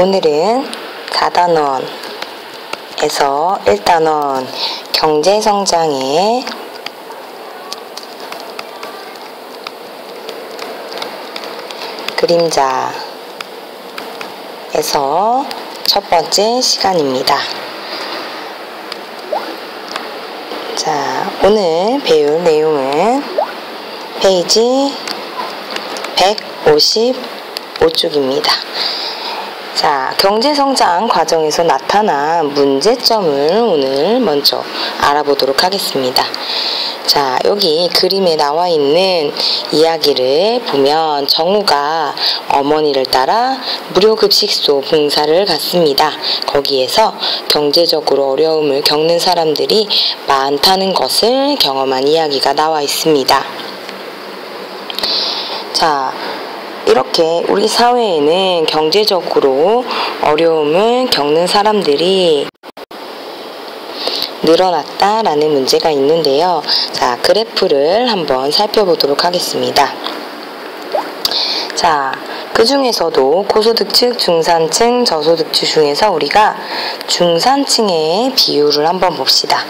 오늘은 4단원에서 1단원 경제성장의 그림자에서 첫 번째 시간입니다. 자, 오늘 배울 내용은 페이지 155쪽입니다. 자, 경제성장 과정에서 나타난 문제점을 오늘 먼저 알아보도록 하겠습니다. 자, 여기 그림에 나와 있는 이야기를 보면 정우가 어머니를 따라 무료급식소 봉사를 갔습니다. 거기에서 경제적으로 어려움을 겪는 사람들이 많다는 것을 경험한 이야기가 나와 있습니다. 자, 이렇게 우리 사회에는 경제적으로 어려움을 겪는 사람들이 늘어났다라는 문제가 있는데요. 자, 그래프를 한번 살펴보도록 하겠습니다. 자, 그 중에서도 고소득층, 중산층, 저소득층 중에서 우리가 중산층의 비율을 한번 봅시다.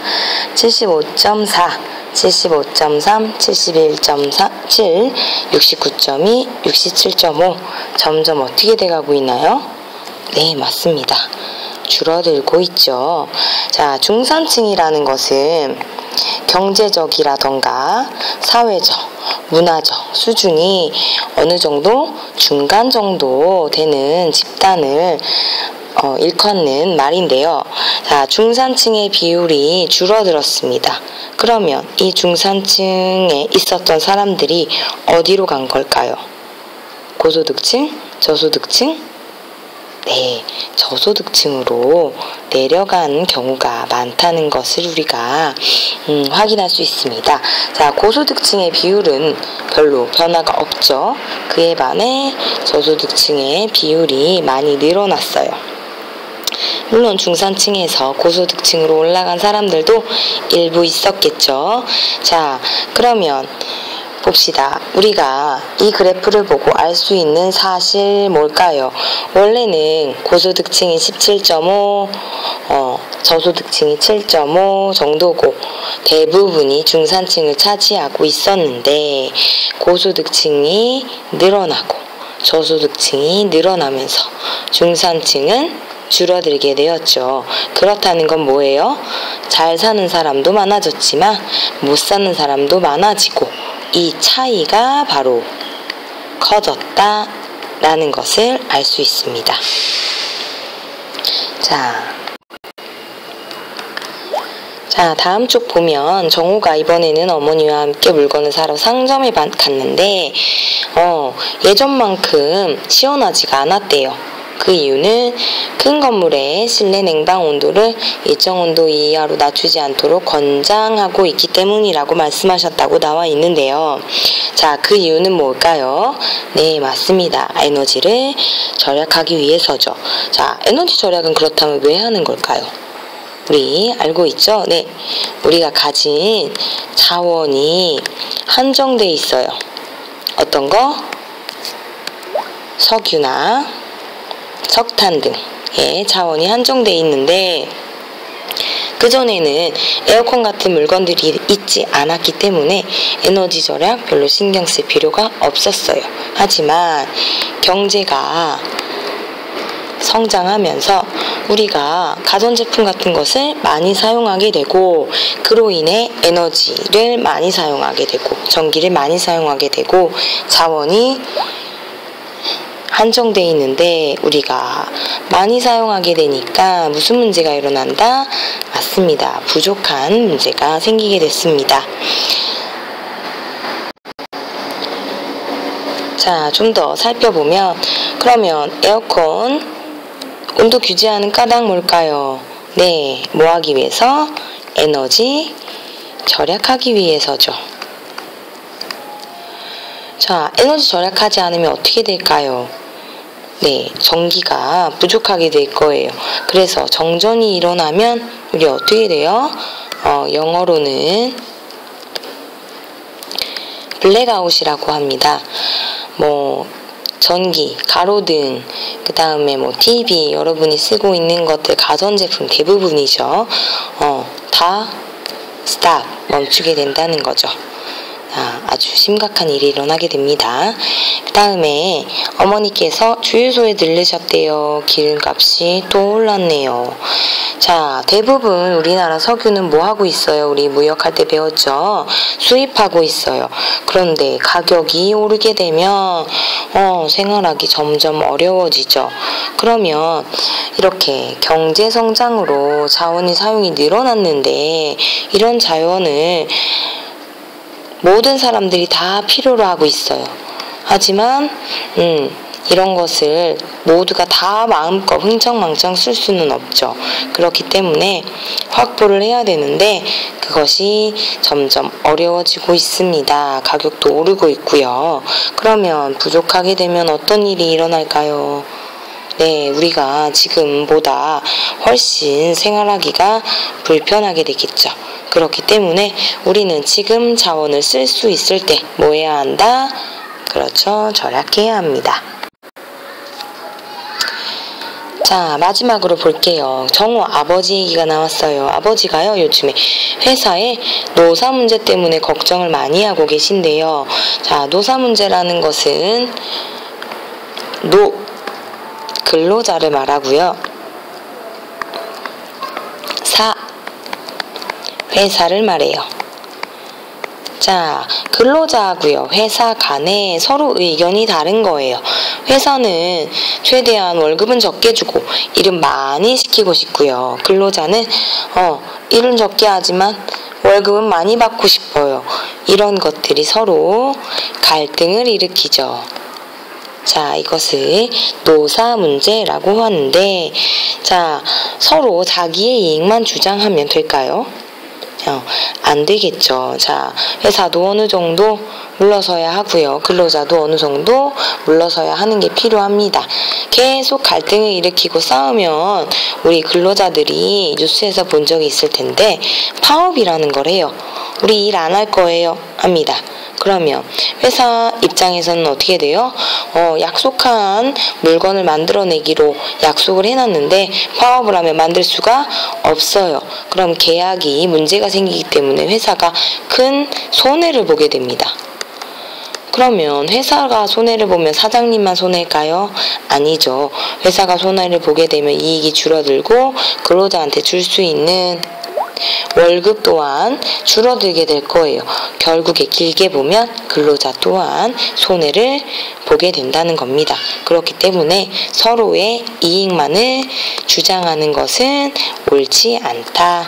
75.4, 75.3, 71.7, 69.2, 67.5 점점 어떻게 돼가고 있나요? 네, 맞습니다. 줄어들고 있죠. 자, 중산층이라는 것은 경제적이라던가 사회적, 문화적 수준이 어느 정도 중간 정도 되는 집단을 일컫는 말인데요. 자, 중산층의 비율이 줄어들었습니다. 그러면 이 중산층에 있었던 사람들이 어디로 간 걸까요? 고소득층? 저소득층? 네, 저소득층으로 내려간 경우가 많다는 것을 우리가 확인할 수 있습니다. 자, 고소득층의 비율은 별로 변화가 없죠. 그에 반해 저소득층의 비율이 많이 늘어났어요. 물론 중산층에서 고소득층으로 올라간 사람들도 일부 있었겠죠. 자, 그러면 봅시다. 우리가 이 그래프를 보고 알 수 있는 사실 뭘까요? 원래는 고소득층이 17.5, 저소득층이 7.5 정도고 대부분이 중산층을 차지하고 있었는데 고소득층이 늘어나고 저소득층이 늘어나면서 중산층은 줄어들게 되었죠. 그렇다는 건 뭐예요? 잘 사는 사람도 많아졌지만 못 사는 사람도 많아지고 이 차이가 바로 커졌다라는 것을 알 수 있습니다. 자, 다음 쪽 보면 정우가 이번에는 어머니와 함께 물건을 사러 상점에 갔는데 예전만큼 시원하지가 않았대요. 그 이유는 큰 건물의 실내 냉방 온도를 일정 온도 이하로 낮추지 않도록 권장하고 있기 때문이라고 말씀하셨다고 나와 있는데요. 자, 그 이유는 뭘까요? 네, 맞습니다. 에너지를 절약하기 위해서죠. 자, 에너지 절약은 그렇다면 왜 하는 걸까요? 우리 알고 있죠? 네, 우리가 가진 자원이 한정돼 있어요. 어떤 거? 석유나 석탄 등의 자원이 한정되어 있는데 그전에는 에어컨 같은 물건들이 있지 않았기 때문에 에너지 절약 별로 신경 쓸 필요가 없었어요. 하지만 경제가 성장하면서 우리가 가전제품 같은 것을 많이 사용하게 되고 그로 인해 에너지를 많이 사용하게 되고 전기를 많이 사용하게 되고 자원이 한정되어 있는데 우리가 많이 사용하게 되니까 무슨 문제가 일어난다? 맞습니다. 부족한 문제가 생기게 됐습니다. 자, 좀 더 살펴보면 그러면 에어컨 온도 규제하는 까닭 뭘까요? 네, 뭐 하기 위해서? 에너지 절약하기 위해서죠. 자, 에너지 절약하지 않으면 어떻게 될까요? 네, 전기가 부족하게 될 거예요. 그래서 정전이 일어나면 우리 어떻게 돼요? 영어로는 블랙아웃이라고 합니다. 전기, 가로등, 그 다음에 뭐 TV, 여러분이 쓰고 있는 것들, 가전제품 대부분이죠. 다 스탑, 멈추게 된다는 거죠. 아주 심각한 일이 일어나게 됩니다. 그 다음에 어머니께서 주유소에 들르셨대요. 기름값이 또 올랐네요. 자, 대부분 우리나라 석유는 뭐 하고 있어요? 우리 무역할 때 배웠죠? 수입하고 있어요. 그런데 가격이 오르게 되면 생활하기 점점 어려워지죠. 그러면 이렇게 경제 성장으로 자원의 사용이 늘어났는데 이런 자원을 모든 사람들이 다 필요로 하고 있어요. 하지만 이런 것을 모두가 다 마음껏 흥청망청 쓸 수는 없죠. 그렇기 때문에 확보를 해야 되는데 그것이 점점 어려워지고 있습니다. 가격도 오르고 있고요. 그러면 부족하게 되면 어떤 일이 일어날까요? 네, 우리가 지금보다 훨씬 생활하기가 불편하게 되겠죠. 그렇기 때문에 우리는 지금 자원을 쓸 수 있을 때 뭐 해야 한다? 그렇죠. 절약해야 합니다. 자, 마지막으로 볼게요. 정호 아버지 얘기가 나왔어요. 아버지가요, 요즘에 회사에 노사 문제 때문에 걱정을 많이 하고 계신데요. 자, 노사 문제라는 것은 근로자를 말하고요. 회사를 말해요. 자, 근로자하고요, 회사 간에 서로 의견이 다른 거예요. 회사는 최대한 월급은 적게 주고 일은 많이 시키고 싶고요. 근로자는 일은 적게 하지만 월급은 많이 받고 싶어요. 이런 것들이 서로 갈등을 일으키죠. 자, 이것을 노사 문제라고 하는데, 자, 서로 자기의 이익만 주장하면 될까요? 안 되겠죠. 자, 회사도 어느 정도 물러서야 하고요. 근로자도 어느 정도 물러서야 하는 게 필요합니다. 계속 갈등을 일으키고 싸우면 우리 근로자들이 뉴스에서 본 적이 있을 텐데 파업이라는 걸 해요. 우리 일 안 할 거예요. 합니다. 그러면 회사 입장에서는 어떻게 돼요? 약속한 물건을 만들어내기로 약속을 해놨는데 파업을 하면 만들 수가 없어요. 그럼 계약이 문제가 생기기 때문에 회사가 큰 손해를 보게 됩니다. 그러면 회사가 손해를 보면 사장님만 손해일까요? 아니죠. 회사가 손해를 보게 되면 이익이 줄어들고 근로자한테 줄 수 있는 월급 또한 줄어들게 될 거예요. 결국에 길게 보면 근로자 또한 손해를 보게 된다는 겁니다. 그렇기 때문에 서로의 이익만을 주장하는 것은 옳지 않다.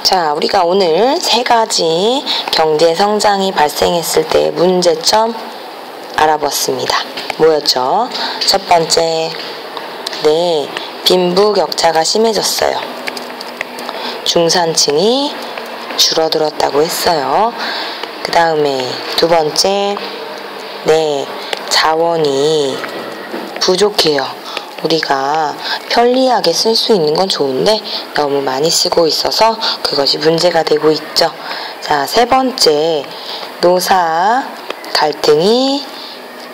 자, 우리가 오늘 3가지 경제 성장이 발생했을 때 문제점 알아봤습니다. 뭐였죠? 첫 번째, 빈부격차가 심해졌어요. 중산층이 줄어들었다고 했어요. 그 다음에 두 번째, 자원이 부족해요. 우리가 편리하게 쓸 수 있는 건 좋은데 너무 많이 쓰고 있어서 그것이 문제가 되고 있죠. 자, 세 번째, 노사 갈등이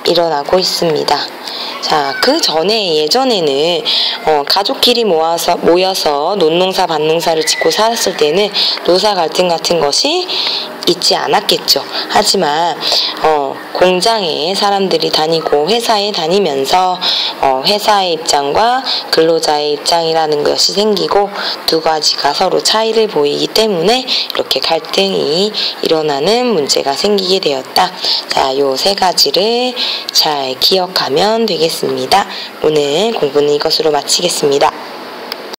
일어나고 있습니다. 자, 그 전에 예전에는 가족끼리 모여서 논농사 밭농사를 짓고 살았을 때는 노사 갈등 같은 것이 있지 않았겠죠. 하지만 공장에 사람들이 다니고 회사에 다니면서 회사의 입장과 근로자의 입장이라는 것이 생기고 두 가지가 서로 차이를 보이기 때문에 이렇게 갈등이 일어나는 문제가 생기게 되었다. 자, 요 3가지를 잘 기억하면 되겠습니다. 오늘 공부는 이것으로 마치겠습니다.